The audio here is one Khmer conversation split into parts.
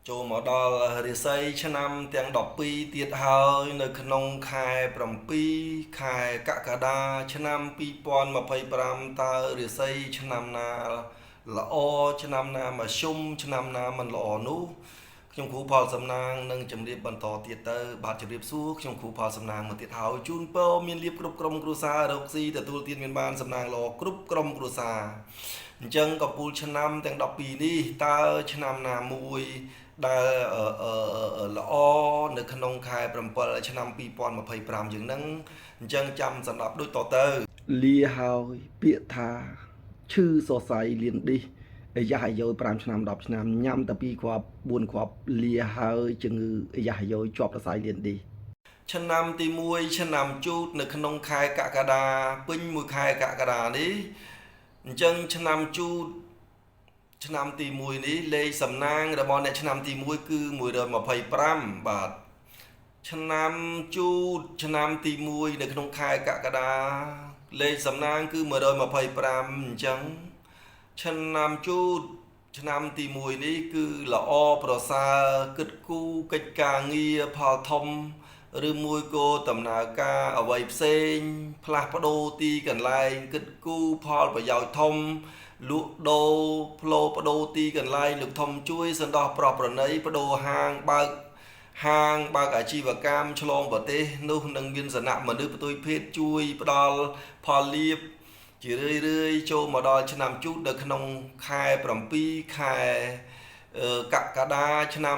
ចូលមកដល់រាសីឆ្នាំទាំង12ទៀតហើយនៅក្នុងខែ7ខែកក្កដាឆ្នាំ2025តើរាសីឆ្នាំណាល្អឆ្នាំណាមធ្យមឆ្នាំណាមិនល្អនោះខ្ញុំគ្រូផលសំណាងនឹងជម្រាបបន្តទៀតទៅបាទជម្រាបសួរខ្ញុំគ្រូផលសំណាងមកទៀតហើយជូនពរមានលៀបគ្រប់ក្រុមគ្រួសាររកស៊ីទទួលទានមានបានសំណាងល្អគ្រប់ក្រុមគ្រួសារអញ្ចឹងកពូលឆ្នាំទាំង12នេះតើឆ្នាំណាមួយដែលល្អនៅក្នុងខែ7ឆ្នាំ2025យើងហ្នឹងអញ្ចឹងចាំសម្រាប់ដូចតទៅលាហើយពាក្យថាឈឺសរសៃលៀនឌីសអាយ៉ាអាយ៉យ5ឆ្នាំ10ឆ្នាំញ៉ាំតែ2គ្រាប់4គ្រាប់លាហើយជំងឺអាយ៉ាអាយ៉យជាប់សរសៃលៀនឌីសឆ្នាំទី1ឆ្នាំជូតនៅក្នុងខែកក្កដាពេញមួយខែកក្កដានេះអញ្ចឹងឆ្នាំជូតឆ្នាំទី1នេះលេខសំណាងរបស់អ្នកឆ្នាំទី1គឺ125បាទឆ្នាំជូតឆ្នាំទី1នៅក្នុងខែកក្កដាលេខសំណាងគឺ125អញ្ចឹងឆ្នាំជូតឆ្នាំទី1នេះគឺល្អប្រសើរគិតគូរកិច្ចការងារផលធំឬមួយក៏ដំណើរការអ្វីផ្សេងផ្លាស់ប្ដូរទីកន្លែងគិតគូរផលប្រយោជន៍ធំលក់ដូរផ្លោបដូរទីកន្លែងលោកធំជួយសន្តោសប្រប្រណីបដូរហាងបើកអាជីវកម្មឆ្លងប្រទេសនោះនឹងមានសំណាក់មនុស្សផ្ទុយភេទជួយផ្ដល់ផលលាភជារឿយចូលមកដល់ឆ្នាំជូតនៅក្នុងខែ7ខែកក្កដាឆ្នាំ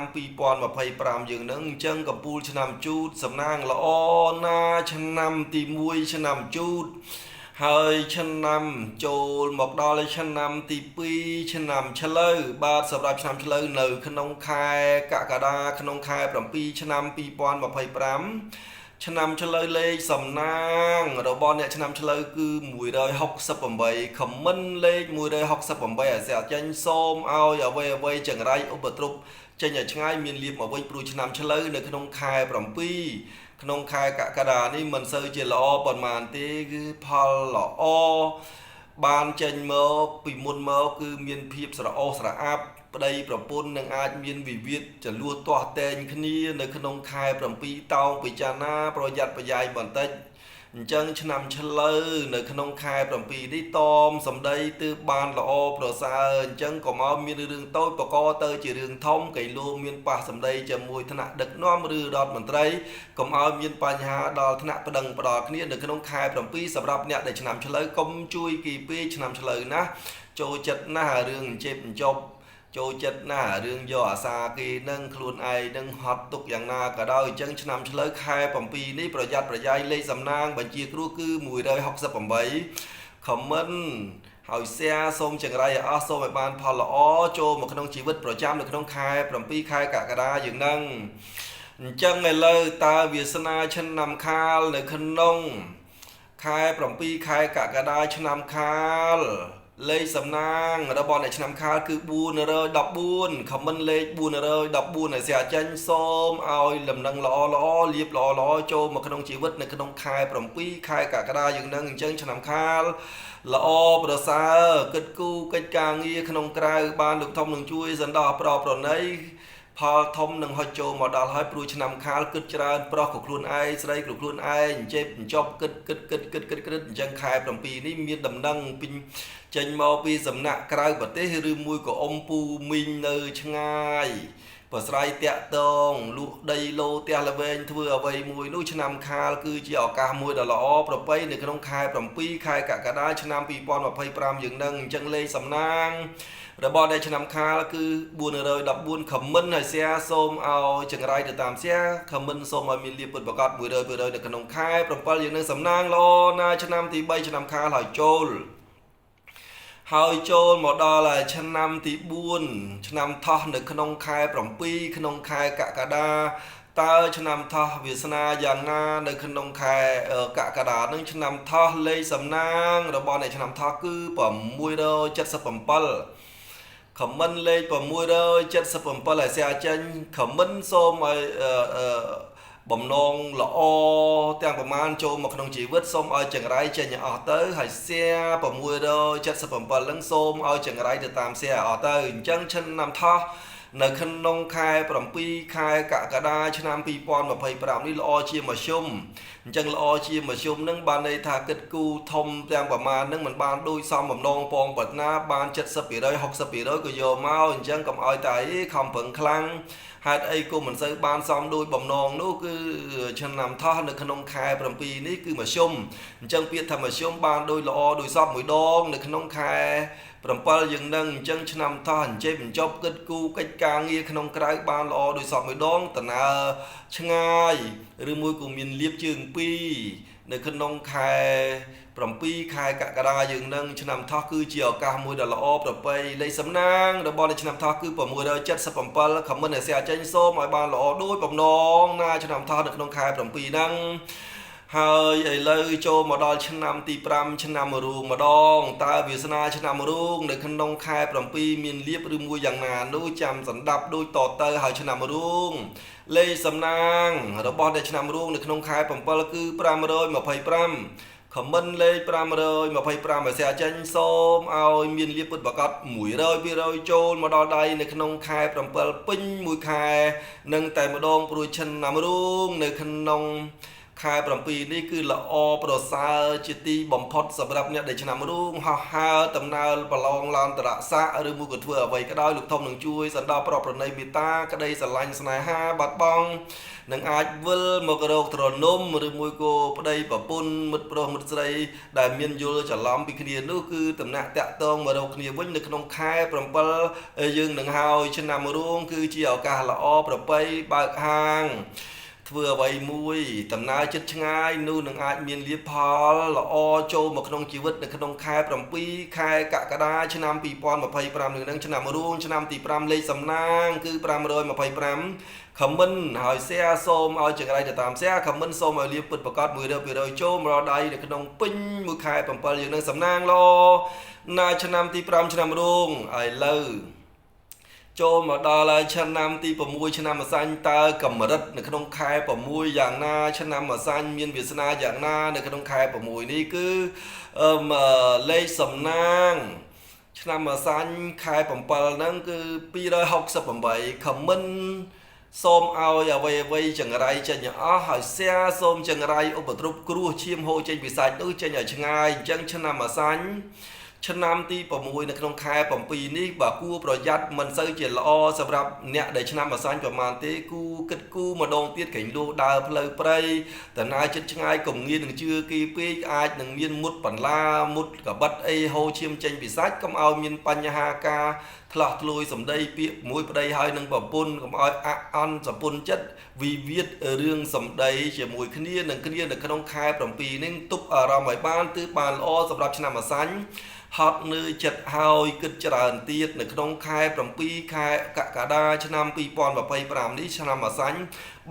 2025យើងនឹងអញ្ចឹងកំពូលឆ្នាំជូតសំណាងល្អណាឆ្នាំទី1ឆ្នាំជូតហើយឆ្នាំចូលមកដល់ឆ្នាំទី2ឆ្នាំឆ្លូវបាទសម្រាប់ឆ្នាំឆ្លូវនៅក្នុងខែកក្កដាក្នុងខែ7ឆ្នាំ2025ឆ្នាំឆ្លូវលេខសំណាងរបស់អ្នកឆ្នាំឆ្លូវគឺ168ខមមិនលេខ168អាសាចេញសូមឲ្យអ្វីចង្រៃឧបទ្រពចេញឲ្យឆ្ងាយមានលៀបមកវិញព្រោះឆ្នាំឆ្លូវនៅក្នុងខែ7ក្នុងខែកក្កដានេះមិនសូវជាល្អប៉ុន្មានទេគឺផលល្អបានចេញមកពីមុនមកគឺមានភាពស្រអោសស្រអាប់ប្តីប្រពន្ធនឹងអាចមានវិវាទចលួទាស់តែងគ្នានៅក្នុងខែ7តោងពិចារណាប្រយ័ត្នប្រយែងបន្តិចអញ្ចឹងឆ្នាំឆ្លូវនៅក្នុងខែ7នេះតមសម្ដីទើបបានល្អប្រសើរអញ្ចឹងកុំឲ្យមានរឿងតូចបកកទៅជារឿងធំកៃលោមានប៉ះសម្ដីជាមួយថ្នាក់ដឹកនាំឬរដ្ឋមន្ត្រីកុំឲ្យមានបញ្ហាដល់ថ្នាក់ប្តឹងផ្ដាល់គ្នានៅក្នុងខែ7សម្រាប់អ្នកដែលឆ្នាំឆ្លូវកុំជួយគីពេកឆ្នាំឆ្លូវណាចូលចិត្តណាស់រឿងអញ្ជេបអញ្ចប់ចូលចិត្តណាស់រឿងយកអាសាគេនឹងខ្លួនឯងនឹងហត់ទុកយ៉ាងណាក៏ដោយអញ្ចឹងឆ្នាំឆ្លូវខែ7នេះប្រយ័ត្នប្រយែងលេខសំណាងបញ្ជាគ្រូគឺ168ខមមិនហើយ share សូមចង្រៃឲ្យអស់សូមឲ្យបានផលល្អចូលមកក្នុងជីវិតប្រចាំនៅក្នុងខែ7ខែកក្កដាយើងនឹងអញ្ចឹងឥឡូវតើវាសនាឆ្នាំខាលនៅក្នុងខែ7ខែកក្កដាឆ្នាំខាលលេខសំណាងរបស់អ្នកឆ្នាំខាលគឺ414ខមមិនលេខ414ឲ្យស្អាចេញសូមឲ្យលំនឹងល្អលៀបល្អចូលមកក្នុងជីវិតនៅក្នុងខែ7ខែកក្កដាយើងនឹងអញ្ចឹងឆ្នាំខាលល្អប្រសើរគិតគូរកិច្ចការងារក្នុងក្រៅបានលោកធំនឹងជួយសន្តោសប្រណីផលធំនឹងហុចចូលមកដល់ហើយព្រោះឆ្នាំខាលគិតច្រើនប្រុសក៏ខ្លួនឯងស្រីក៏ខ្លួនឯងចេបចប់គិតអញ្ចឹងខែ7នេះមានដំណឹងពីចេញមកពីសំណាក់ក្រៅប្រទេសឬមួយក៏អ៊ំពូមីងនៅឆ្ងាយប្រស្រ័យតាក់តងលក់ដីឡូផ្ទះល្វែងធ្វើអ្វីមួយនោះឆ្នាំខាលគឺជាឱកាសមួយដ៏ល្អប្រពៃនៅក្នុងខែ7ខែកក្កដាឆ្នាំ2025យើងនឹងអញ្ចឹងលេខសំណាងរបស់អ្នកឆ្នាំខាលគឺ414ខមមិនហើយ share សូមឲ្យចង្រៃទៅតាម share ខមមិនសូមឲ្យមានលៀបពិតប្រាកដ100%នៅក្នុងខែ7យើងនឹងសំណាងល្អណាឆ្នាំទី3ឆ្នាំខាលហើយចូលមកដល់ឆ្នាំទី4ឆ្នាំថោះនៅក្នុងខែ7ក្នុងខែកក្កដាតើឆ្នាំថោះវាសនាយ៉ាងណានៅក្នុងខែកក្កដានឹងឆ្នាំថោះលេខសំណាងរបស់អ្នកឆ្នាំថោះគឺ677ខមមិនលេខ677ឲ្យស្អាចេញខមមិនសូមឲ្យបំណងល្អទាំងប្រមាណចូលមកក្នុងជីវិតសូមឲ្យចង្រៃចេញអស់ទៅហើយ share 677នឹងសូមឲ្យចង្រៃទៅតាម share អស់ទៅអញ្ចឹងឆ្នាំថោះ នៅក្នុងខែ7ខែកក្កដាឆ្នាំ2025នេះល្អជាមធ្យមអញ្ចឹងល្អជាមធ្យមនឹងបានន័យថាគិតគូរធំទាំងប្រមាណនឹងមិនបានដូចសំបំណងពងប្រាថ្នាបាន 70% 60% ក៏យកមកអញ្ចឹងកុំឲ្យតែខំប្រឹងខ្លាំងហេតុអីក៏មិនសូវបានសមដូចបំណងនោះគឺឆ្នាំថោះនៅក្នុងខែ7នេះគឺមធ្យមអញ្ចឹងពាក្យថាមធ្យមបានដូចល្អដូចសពមួយដងនៅក្នុងខែ7យើងនឹងអញ្ចឹងឆ្នាំថោះអញ្ជើញបញ្ចប់គិតគូរកិច្ចការងារក្នុងក្រៅបានល្អដូចសពមួយដងដំណើរឆ្ងាយឬមួយក៏មានលៀបជើង2នៅក្នុងខែ7ខែកក្កដាយើងនឹងឆ្នាំថោះគឺជាឱកាសមួយដ៏ល្អប្រពៃលេខសំណាងរបស់នៃឆ្នាំថោះគឺ677 ខមមិនឲ្យស្អាចេញសូមឲ្យបានល្អដូចបំណងណាឆ្នាំថោះនៅក្នុងខែ7ហ្នឹងហើយឥឡូវចូលមកដល់ឆ្នាំទី5ឆ្នាំរូងម្ដងតើវាសនាឆ្នាំរូងនៅក្នុងខែ7មានលៀបឬមួយយ៉ាងណានោះចាំសន្តាប់ដូចតទៅហើយឆ្នាំរូងលេខសំណាងរបស់នៃឆ្នាំរូងនៅក្នុងខែ7គឺ525ខមមិនលេខ525ឲ្យស្អាចេញសូមឲ្យមានលៀបពុតប្រកាស 100% ចូលមកដល់ដៃនៅក្នុងខែ7ពេញមួយខែនឹងតែម្ដងព្រោះឆ្នាំរូងនៅក្នុងខែ7នេះគឺល្អប្រសើរជាទីបំផុតសម្រាប់អ្នកដែលឆ្នាំរូងហោះហើរដំណើរប្រឡងឡានតរស័កឬមួយក៏ធ្វើអ្វីក៏ដោយលោកធំនឹងជួយសណ្ដោប្រប្រណីមេត្តាក្តីស្រឡាញ់ស្នេហាបាត់បង់នឹងអាចវិលមករកទ្រនំឬមួយក៏ប្តីប្រពន្ធមិត្តប្រុសមិត្តស្រីដែលមានយល់ច្រឡំពីគ្នានោះគឺតំណាក់តាក់តងមករកគ្នាវិញនៅក្នុងខែ7យើងនឹងហើយឆ្នាំរូងគឺជាឱកាសល្អប្រពៃបើកហាងធ្វើអ្វីមួយដំណើរចិត្តឆ្ងាយនោះនឹងអាចមានលៀបផលល្អចូលមកក្នុងជីវិតនៅក្នុងខែ7ខែកក្កដាឆ្នាំ2025នឹងឆ្នាំរូងឆ្នាំទី5លេខសំណាងគឺ525ខមមិនហើយសែសូមឲ្យចង្រៃទៅតាមសែខមមិនសូមឲ្យលៀបពិតប្រកប 100% ចូលមករដៃនៅក្នុងពេញមួយខែ7យើងនឹងសំណាងល្អណាឆ្នាំទី5ឆ្នាំរូងឥឡូវចូលមកដល់ឆ្នាំទី6ឆ្នាំម្សាញ់តើកម្រិតនៅក្នុងខែ6យ៉ាងណាឆ្នាំម្សាញ់មានវាសនាយ៉ាងណានៅក្នុងខែ6នេះគឺលេខសំណាងឆ្នាំម្សាញ់ខែ7ហ្នឹងគឺ268ខមមិនសូមឲ្យអ្វីចង្រៃចេញអស់ហើយសែសូមចង្រៃឧបទ្រពគ្រោះឈាមហូរចេញពីសាច់នោះចេញឲ្យឆ្ងាយអញ្ចឹងឆ្នាំម្សាញ់ឆ្នាំទី6នៅក្នុងខែ7នេះបើគួរប្រយ័ត្នមិនសូវជាល្អសម្រាប់អ្នកដែលឆ្នាំម្សាញ់ប្រមាណទេគូគិតគូម្ដងទៀតក្រែងលោដើរផ្លូវព្រៃដំណើរចិត្តឆ្ងាយកុំងាយនឹងជឿគេពេកអាចនឹងមានមុតបន្លាមុតកបិតអីហូរឈាមចេញពីសាច់កុំឲ្យមានបញ្ហាការឆ្លោះធ្លួយសម្ដីពាក្យមួយប្តីហើយនឹងប្រពន្ធកុំឲ្យអន់សពុនចិត្តវិវាទរឿងសម្ដីជាមួយគ្នានឹងគ្នានៅក្នុងខែ7នេះទប់អារម្មណ៍ឲ្យបានទើបបានល្អសម្រាប់ឆ្នាំម្សាញ់ហត់នឿយចិត្តហើយគិតច្រើនទៀតនៅក្នុងខែ7ខែកក្កដាឆ្នាំ2025នេះឆ្នាំម្សាញ់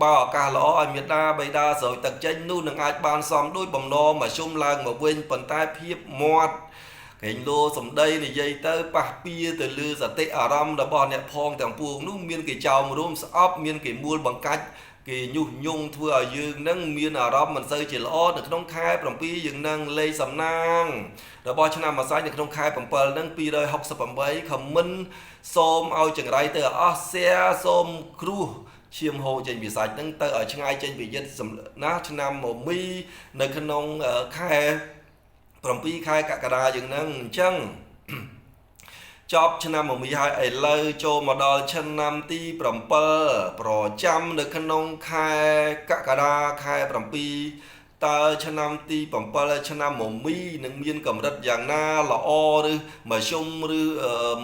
បើឱកាសល្អឲ្យមេដាបៃតាស្រោចទឹកចេញនោះនឹងអាចបានសមដោយបំណងមកជុំឡើងមកវិញប៉ុន្តែភាពមាត់កេងលោសម្ដីនិយាយទៅប៉ះពៀទៅលើសតិអារម្មណ៍របស់អ្នកផងទាំងពួងនោះមានគេចោមរួមស្អប់មានគេមួលបង្កាច់គេញុះញង់ធ្វើឲ្យយើងនឹងមានអារម្មណ៍មិនសូវជាល្អនៅក្នុងខែ7យើងនឹងលេខសំណាងរបស់ឆ្នាំម្សាញ់នៅក្នុងខែ7នឹង268ខមមិនសូមឲ្យចង្រៃទៅអស់សែសូមគ្រោះឈាមហូរចេញពីសាច់នឹងទៅឲ្យឆ្ងាយចេញពីយិតណាឆ្នាំមមីនៅក្នុងខែ7ខែកក្កដាយើងនឹងអញ្ចឹងចប់ឆ្នាំមមីហើយឥឡូវចូលមកដល់ឆ្នាំទី7ប្រចាំនៅក្នុងខែកក្កដាខែ7តើឆ្នាំទី7ឆ្នាំមមីនឹងមានកម្រិតយ៉ាងណាល្អឬមធ្យមឬ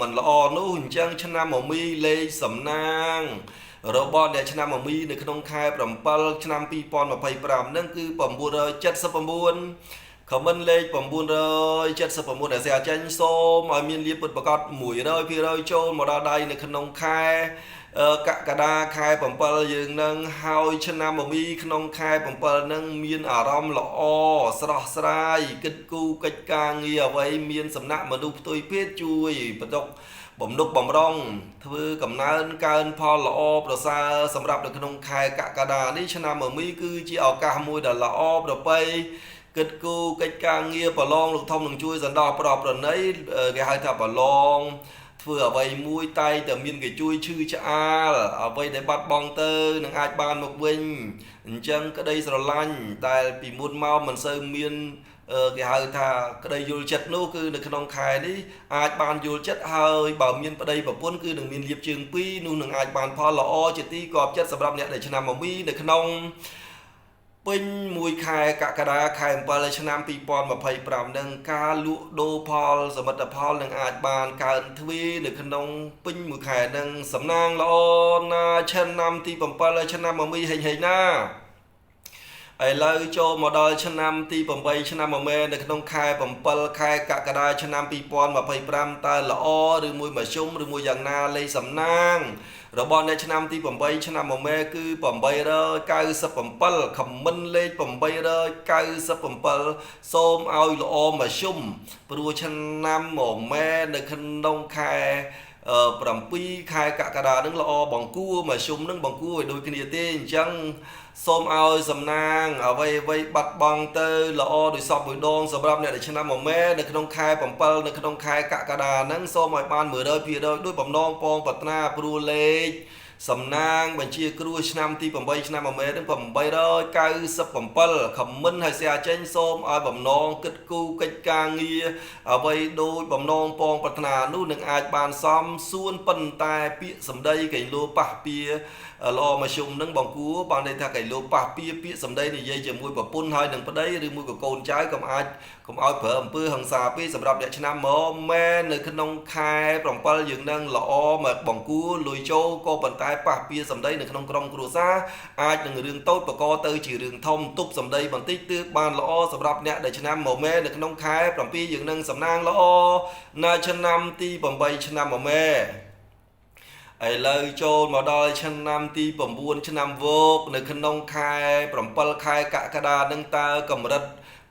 មិនល្អនោះអញ្ចឹងឆ្នាំមមីលេខសំណាងរបស់អ្នកឆ្នាំមមីនៅក្នុងខែ7ឆ្នាំ2025នឹងគឺ979ខមមិនលេខ979ដែលស្អាចេញសូមឲ្យមានលៀបពុតប្រកាស 100% ចូលមកដល់ដៃនៅក្នុងខែកក្កដាខែ7យើងនឹងហើយឆ្នាំមមីក្នុងខែ7នឹងមានអារម្មណ៍ល្អស្រស់ស្រាយគិតគូរកិច្ចការងារអ្វីមានសំណាក់មនុស្សផ្ទុយភេទជួយបន្ទុកបំណុកបំរុងធ្វើកំណើនកើនផលល្អប្រសើរសម្រាប់នៅក្នុងខែកក្កដានេះឆ្នាំមមីគឺជាឱកាសមួយដ៏ល្អប្រពៃគិតគូរកិច្ចការងារប្រឡងលោកធំនឹងជួយសណ្ដោះប្រប្រណីគេហៅថាប្រឡង ធ្វើអ្វីមួយតែតែមានគេជួយឈឺឆ្អាលអ្វីដែលបាត់បង់ទៅនឹងអាចបានមកវិញអញ្ចឹងក្តីស្រឡាញ់ដែលពីមុនមកមិនសូវមានគេហៅថាក្តីយល់ចិត្តនោះគឺនៅក្នុងខែនេះអាចបានយល់ចិត្តហើយបើមានប្តីប្រពន្ធគឺនឹងមានលៀបជើងពីរនោះនឹងអាចបានផលល្អជាទីគាប់ចិត្តសម្រាប់អ្នកដែលឆ្នាំមមីនៅក្នុងពេញមួយខែកក្កដាខែ7ឆ្នាំ2025នឹងការលក់ដូរផលសមិទ្ធផលនឹងអាចបានកើនទ្វេនៅក្នុងពេញមួយខែនឹងសំណាងល្អណាឆ្នាំទី7ឆ្នាំមមីហេងណាឥឡូវចូលមកដល់ឆ្នាំទី8ឆ្នាំមមែនៅក្នុងខែ7ខែកក្កដាឆ្នាំ2025តើល្អឬមួយមធ្យមឬមួយយ៉ាងណាលេខសំណាងរបស់អ្នកឆ្នាំទី8ឆ្នាំមមែគឺ897ខមមិនលេខ897សូមឲ្យល្អមធ្យមព្រោះឆ្នាំមមែនៅក្នុងខែ7ខែកក្កដានឹងល្អបង្គួរមធ្យមនឹងបង្គួរឲ្យដូចគ្នាទេអញ្ចឹងសូមឲ្យសំណាងអ្វីបាត់បង់ទៅល្អដោយសពមួយដងសម្រាប់អ្នកដែលឆ្នាំមមែនៅក្នុងខែ7នៅក្នុងខែកក្កដាហ្នឹងសូមឲ្យបាន 100% ដោយបំណងពងប្រាថ្នាព្រោះលេខសំណាងបញ្ជាគ្រួឆ្នាំទី8ឆ្នាំមមែនឹង897ខមមិនហើយស្អាចេញសូមឲ្យបំណងគិតគូរកិច្ចការងារអ្វីដោយបំណងពងប្រាថ្នានោះនឹងអាចបានសមសួនប៉ុន្តែពាក្យសម្ដីកៃលោប៉ះពៀល្អមធ្យមនឹងបង្គួរបានន័យថាកៃលោប៉ះពៀពាក្យសម្ដីនិយាយជាមួយប្រពន្ធហើយនឹងប្តីឬមួយក៏កូនចៅកុំឲ្យប្រើអំពើហិង្សាពេកសម្រាប់អ្នកឆ្នាំមមែនៅក្នុងខែ7យើងនឹងល្អមកបង្គួរលុយចូលក៏ប៉ុន្តែប៉ះពៀសម្ដីនៅក្នុងក្រុមគ្រួសារអាចនឹងរឿងតូចបកកទៅជារឿងធំទប់សម្ដីបន្តិចទើបបានល្អសម្រាប់អ្នកដែលឆ្នាំមមែនៅក្នុងខែ7យើងនឹងសំណាងល្អនៅឆ្នាំទី8ឆ្នាំមមែឥឡូវចូលមកដល់ឆ្នាំទី9ឆ្នាំវោកនៅក្នុងខែ7ខែកក្កដានឹងតើកម្រិត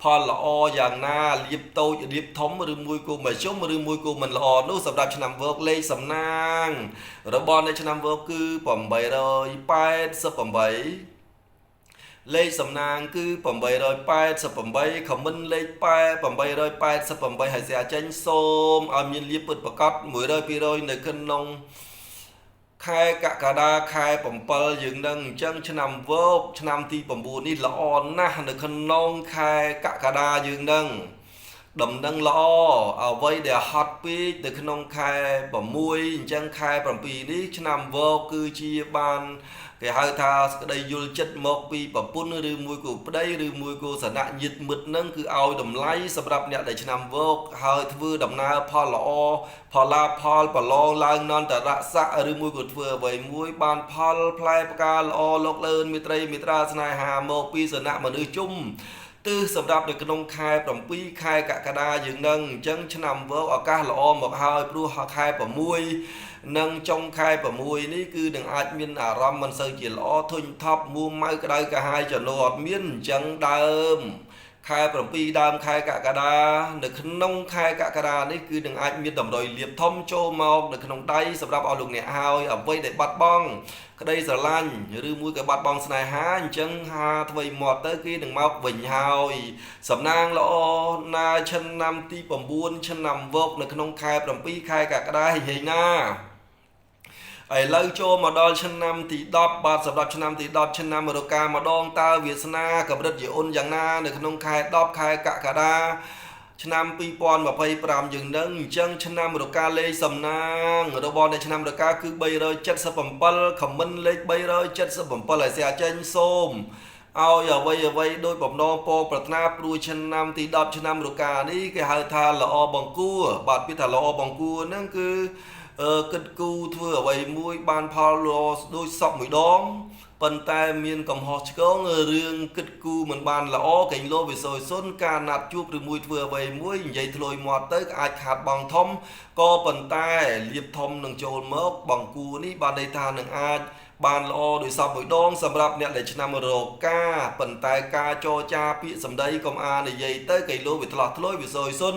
ផលល្អយ៉ាងណាលៀបតូចលៀបធំឬមួយក៏មធ្យមឬមួយក៏មិនល្អនោះសម្រាប់ឆ្នាំវោកលេខសំណាងរបស់នៅឆ្នាំវោកគឺ888លេខសំណាងគឺ888ខមមិនលេខ888ហើយស្អាចេញសូមឲ្យមានលៀបពិតប្រកប 100% នៅក្នុងខែកក្កដាខែ7យើងនឹងអញ្ចឹងឆ្នាំវោកឆ្នាំទី9នេះល្អណាស់នៅក្នុងខែកក្កដាយើងនឹងដំណឹងល្អអ្វីដែលហត់ពេកនៅក្នុងខែ6អញ្ចឹងខែ7នេះឆ្នាំវោកគឺជាបានគេហៅថាក្តីយល់ចិត្តមកពីប្រពន្ធឬមួយក៏ប្តីឬមួយក៏សណៈញាតិមិត្តនឹងគឺឲ្យតម្លៃសម្រាប់អ្នកដែលឆ្នាំវោកហើយធ្វើដំណើរផលល្អផលឡាផលប្រឡងឡើងនន្តរស័ក្តិឬមួយក៏ធ្វើអ្វីមួយបានផលផ្លែផ្កាល្អលោកលឿនមេត្រីមេត្រាស្នេហាមកពីសណៈមនុស្សជុំទិសសម្រាប់នៅក្នុងខែ7ខែកក្កដាយើងនឹងអញ្ចឹងឆ្នាំវោកឱកាសល្អមកហើយព្រោះខែ6និងចុងខែ6នេះគឺនឹងអាចមានអារម្មណ៍មិនសូវជាល្អធុញថប់មួម៉ៅក្តៅកាហាយចលោអត់មានអញ្ចឹងដើមខែ7ដើមខែកក្កដានៅក្នុងខែកក្កដានេះគឺនឹងអាចមានតម្រុយលៀបធំចូលមកនៅក្នុងដៃសម្រាប់ឲ្យលោកអ្នកហើយអ្វីដែលបាត់បង់ក្តីស្រឡាញ់ឬមួយក៏បាត់បង់ស្នេហាអញ្ចឹងហាថ្មីមាត់ទៅគេនឹងមកវិញហើយសំណាងល្អណាឆ្នាំទី9ឆ្នាំវោកនៅក្នុងខែ7ខែកក្កដាហេងណាឥឡូវចូលមកដល់ឆ្នាំទី10បាទសម្រាប់ឆ្នាំទី10ឆ្នាំរកាម្ដងតើវាសនាកម្រិតជាអ៊ុនយ៉ាងណានៅក្នុងខែ10ខែកក្កដាឆ្នាំ2025យើងនឹងអញ្ចឹងឆ្នាំរកាលេខសំណាងរបស់នៃឆ្នាំរកាគឺ377ខមមិនលេខ377ហើយស្អាចេញសូមឲ្យអ្វីដោយបំណងពរប្រាថ្នាព្រោះឆ្នាំទី10ឆ្នាំរកានេះគេហៅថាល្អបង្គួរបាទពាក្យថាល្អបង្គួរហ្នឹងគឺគិតគូរធ្វើអ្វីមួយបានផលល្អដូចសពមួយដងប៉ុន្តែមានកំហុសឆ្គងរឿងគិតគូរមិនបានល្អកេងលោវិស័យសុនការណាត់ជួបឬមួយធ្វើអ្វីមួយនិយាយធ្លុយមាត់ទៅអាចខាតបង់ធំក៏ប៉ុន្តែលៀបធំនឹងចូលមកបង្គួរនេះបានន័យថានឹងអាចបានល្អដោយសពមួយដងសម្រាប់អ្នកដែលឆ្នាំរកាប៉ុន្តែការចរចាពាក្យសម្ដីកុំអានិយាយទៅកៃលោវាឆ្លោះធ្លុយវិស័យសុន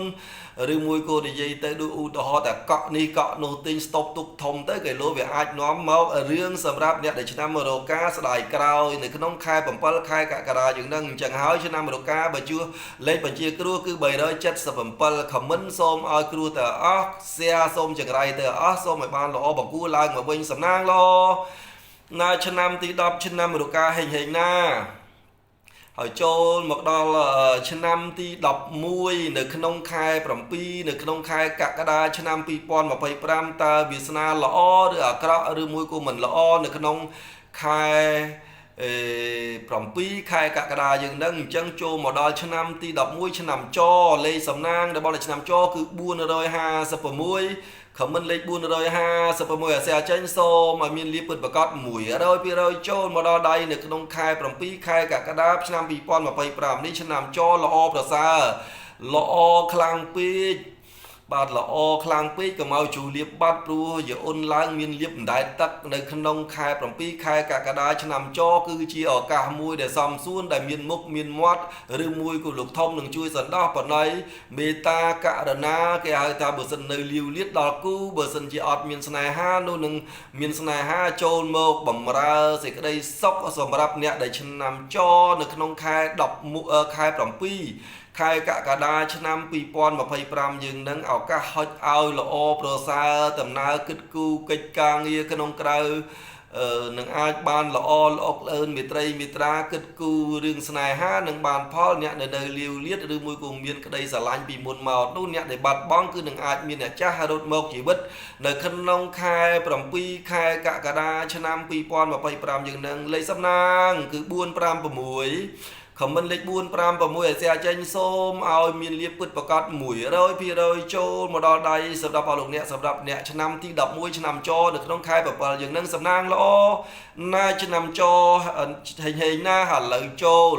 ឬមួយក៏និយាយទៅដូចឧទាហរណ៍តែកក់នេះកក់នោះទិញស្តុបទុកធំទៅកៃលោវាអាចនាំមករឿងសម្រាប់អ្នកដែលឆ្នាំរកា ស្ដាយក្រោយនៅក្នុងខែ7ខែកក្កដាយើងនឹងអញ្ចឹងហើយឆ្នាំរកាបើជួសលេខបញ្ជាគ្រួគឺ377 comment សូមឲ្យគ្រួទៅអស់ share សូមចង្រៃទៅអស់សូមឲ្យបានល្អបង្គួរឡើងមកវិញសំណាងល្អនៅឆ្នាំទី10ឆ្នាំរកាហេងណាហើយចូលមកដល់ឆ្នាំទី11នៅក្នុងខែ7នៅក្នុងខែកក្កដាឆ្នាំ2025តើវាសនាល្អឬអាក្រក់ឬមួយក៏មិនល្អនៅក្នុងខែ7ខែកក្កដាយើងនឹងអញ្ចឹងចូលមកដល់ឆ្នាំទី11ឆ្នាំចលេខសំណាងរបស់ឆ្នាំចគឺ456ខមមិនលេខ456អាសែចេញសូមឲ្យមានលៀបពិតប្រកប100% ចូលមកដល់ដៃនៅក្នុងខែ7ខែកក្កដាឆ្នាំ2025នេះឆ្នាំចល្អប្រសើរល្អខ្លាំងពេកបាទល្អខ្លាំងពេកកុំឲ្យជូលៀបបាត់ព្រោះយអូនឡើងមានលៀបអណ្ដែតទឹកនៅក្នុងខែ7ខែកក្កដាឆ្នាំចគឺជាឱកាសមួយដែលសំសួនដែលមានមុខមានមាត់ឬមួយក៏លោកធំនឹងជួយសន្តោសបណៃមេត្តាករណាគេហៅថាបើសិននៅលាវលៀតដល់គូបើសិនជាអត់មានស្នេហានោះនឹងមានស្នេហាចូលមកបំរើសេចក្តីសុខសម្រាប់អ្នកដែលឆ្នាំចនៅក្នុងខែ10ខែ7ខែកក្កដាឆ្នាំ2025យើងនឹងឱកាសហុចឲ្យល្អប្រសើរដំណើរគិតគូរកិច្ចការងារក្នុងក្រៅនឹងអាចបានល្អល្អអឿនមេត្រីមេត្រាគិតគូររឿងស្នេហានឹងបានផលអ្នកនៅលាវលៀតឬមួយក៏មានក្តីស្រឡាញ់ពីមុនមកនោះអ្នកដែលបាត់បង់គឺនឹងអាចមានអ្នកចាស់រត់មកជីវិតនៅក្នុងខែ7ខែកក្កដាឆ្នាំ2025យើងនឹងលេខសំណាងគឺ456ខមមិនលេខ456អាសែចេញសូមឲ្យមានលៀបពិតប្រកប100% ចូលមកដល់ដៃសម្រាប់អស់លោកអ្នកសម្រាប់អ្នកឆ្នាំទី11ឆ្នាំចនៅក្នុងខែ7យើងនឹងសំណាងល្អណាឆ្នាំចហេងណាឥឡូវចូល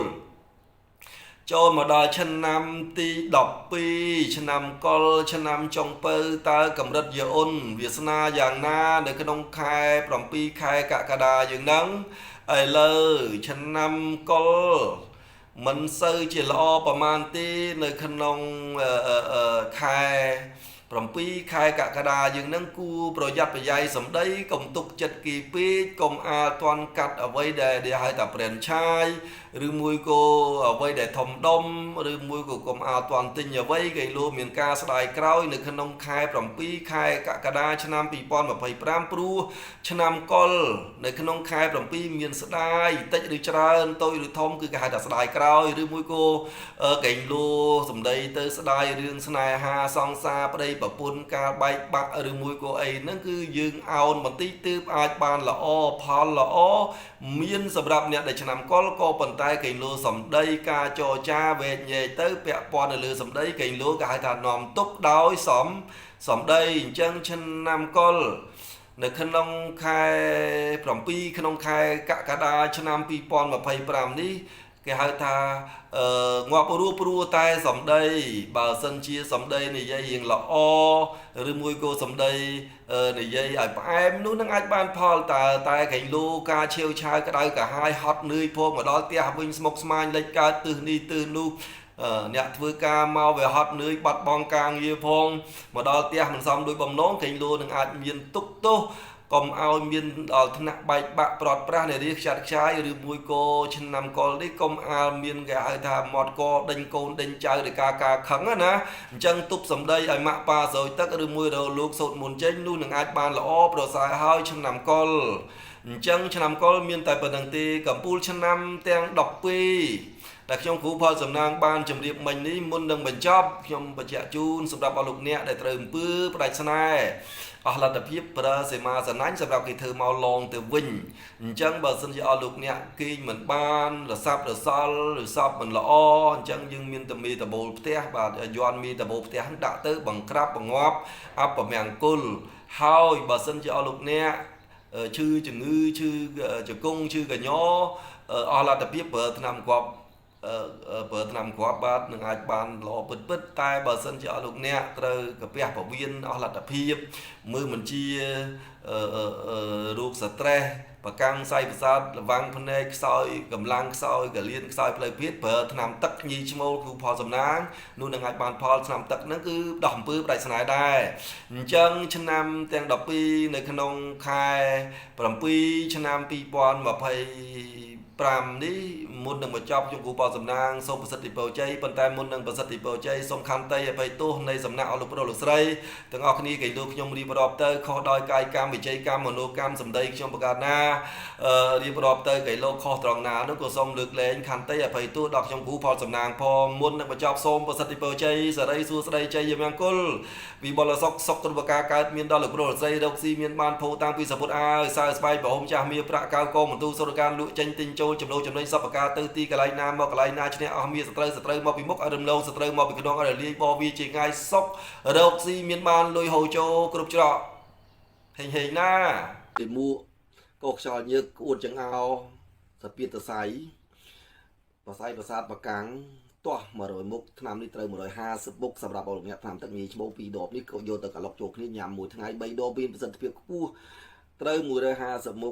មកដល់ឆ្នាំទី12ឆ្នាំកុលឆ្នាំចុងពៅតើកម្រិតយអូនវាសនាយ៉ាងណានៅក្នុងខែ7ខែកក្កដាយើងនឹងឥឡូវឆ្នាំកុលមិនសូវជាល្អប្រមាណទេនៅក្នុងខែ7ខែកក្កដាយើងនឹងគួរប្រយ័ត្នប្រយែងសម្ដីកុំទុកចិត្តគីពេកកុំអាលទាន់កាត់អ្វីដែលហៅថាព្រានឆាយឬមួយក៏អ្វីដែលធំដុំឬមួយក៏កុំអាលទាន់ទិញអ្វីគេលោកមានការស្ដាយក្រោយនៅក្នុងខែ7ខែកក្កដាឆ្នាំ2025ព្រោះឆ្នាំកុលនៅក្នុងខែ7មានស្ដាយតិចឬច្រើនតូចឬធំគឺគេហៅថាស្ដាយក្រោយឬមួយក៏គេលោកសម្ដីទៅស្ដាយរឿងស្នេហាសង្សារប្តីប្រពន្ធការបែកបាក់ឬមួយក៏អីហ្នឹងគឺយើងអោនបន្តិចទើបអាចបានល្អផលល្អមានសម្រាប់អ្នកដែលឆ្នាំកុលក៏ប៉ុន្តែគេលោសម្ដីការចរចាវែកញែកទៅពាក់ព័ន្ធនៅលើសម្ដីគេលោគេហៅថានាំទុកដោយសម្ដីអញ្ចឹងឆ្នាំកុលនៅក្នុងខែ7ក្នុងខែកក្កដាឆ្នាំ2025នេះគេហៅថាងាប់ព្រោះតែសម្ដីបើសិនជាសម្ដីនិយាយរៀងល្អឬមួយក៏សម្ដីនិយាយឲ្យផ្អែមនោះនឹងអាចបានផលតែគេលោការឆាវឆាវក្តៅកាហាយហត់នឿយភពមកដល់ផ្ទះវិញស្មុគស្មាញលេចកើតទិសនេះទិសនោះអ្នកធ្វើការមកវាហត់នឿយបាត់បង់ការងារផងមកដល់ផ្ទះមិនសមដោយបំណងគេលោនឹងអាចមានទុកទោសកុំឲ្យមានដល់ថ្នាក់បែកបាក់ប្រត់ប្រាស់នៃរាខ្ចាត់ខ្ចាយឬមួយក៏ឆ្នាំកុលនេះកុំអាលមានគេហៅថាមាត់កដេញកូនដេញចៅឬការខឹងណាអញ្ចឹងទប់សម្ដីឲ្យម៉ាក់ប៉ាស្រោចទឹកឬមួយរលោកសូត្រមុនចេញនោះនឹងអាចបានល្អប្រសើរហើយឆ្នាំកុលអញ្ចឹងឆ្នាំកុលមានតែប៉ុណ្្នឹងទេកម្ពុជាឆ្នាំទាំង12ដែលខ្ញុំគ្រូផលសំណាងបានជម្រាបមិញនេះមុននឹងបញ្ចប់ខ្ញុំបញ្ជាក់ជូនសម្រាប់អស់លោកអ្នកដែលត្រូវអំពើផ្ដាច់ស្នេហ៍អស់លទ្ធភាពប្រើសេមាសណាញ់សម្រាប់គេធ្វើមកឡងទៅវិញអញ្ចឹងបើសិនជាអស់លោកអ្នកគេមិនបានរសាប់រសល់ឬសពមិនល្អអញ្ចឹងយើងមានតែមេតបូលផ្ទះបាទយន់មេតបូលផ្ទះដាក់ទៅបង្ក្រាបបង្ងាប់អបមង្គលហើយបើសិនជាអស់លោកអ្នកឈឺជំងឺឈឺជង្គង់ឈឺកញ្ញអស់លទ្ធភាពប្រើថ្នាំគាប់ប្រើថ្នាំគ្រាប់បាទនឹងអាចបានល្អពិតតែបើសិនជាអស់លោកអ្នកត្រូវកាពះពវៀនអស់លទ្ធភាពមើលមិនជារោគ stress ប្រកាំងខ្សែប្រសាទលវាំងភ្នែកខ្សោយកម្លាំងខ្សោយកលៀនខ្សោយផ្លូវភេទប្រើថ្នាំទឹកញីឈ្មោលគឺផលសំណាងនោះនឹងអាចបានផលថ្នាំទឹកហ្នឹងគឺដោះអំពើផ្ដាច់ស្នេហ៍ដែរអញ្ចឹងឆ្នាំទាំង12នៅក្នុងខែ7ឆ្នាំ2025នេះមុននឹងបញ្ចប់ខ្ញុំគ្រូប៉សំណាងសូមប្រសិទ្ធិពរជ័យប៉ុន្តែមុននឹងប្រសិទ្ធិពរជ័យសូមខន្តីអភ័យទោសនៃសំណាក់អស់លោកប្រុសលោកស្រីទាំងអស់គ្នាគេលោកខ្ញុំរៀបរាប់ទៅខុសដោយកាយកម្មវិច័យកម្មមនោកម្មសម្ដីខ្ញុំប្រកាសណារៀបរាប់ទៅគេលោកខុសត្រង់ណានោះក៏សូមលើកលែងខន្តីអភ័យទោសដល់ខ្ញុំគ្រូផលសំណាងផងមុននឹងបញ្ចប់សូមប្រសិទ្ធិពរជ័យសេរីសួស្តីជ័យយមង្គលវិបុលសុខសុខទុនបកាកើតមានដល់លោកប្រុសលោកស្រីរកស៊ីមានបានភោតាំងពីសពុតអើយសើស្បែកប្រហុំចាស់មាប្រាក់កៅកោមន្ទូសុរការលក់ចេញទិញចូលចំណូលចំណេញសពកាទៅទីកន្លែងណាមកកន្លែងណាឈ្នះអស់មានសត្រូវមកពីមុខឲ្យរំលងសត្រូវមកពីក្នុងឲ្យលាយបវាជាងាយសុខរកស៊ីមានបានលុយហូរចូលគ្រប់ច្រកហេងណាទីមួកោខ្យល់ញើកក្អួតចង្អោសពាតសៃប្រស័យប្រសាទប្រកាំងទាស់100មុខឆ្នាំនេះត្រូវ150មុខសម្រាប់អរអ្នកឆ្នាំទឹកញីឈ្មោះ2ដបនេះក៏យកទៅកឡុកចូលគ្នាញ៉ាំមួយថ្ងៃ3ដបមានប្រសិទ្ធភាពខ្ពស់ត្រូវ150មុខ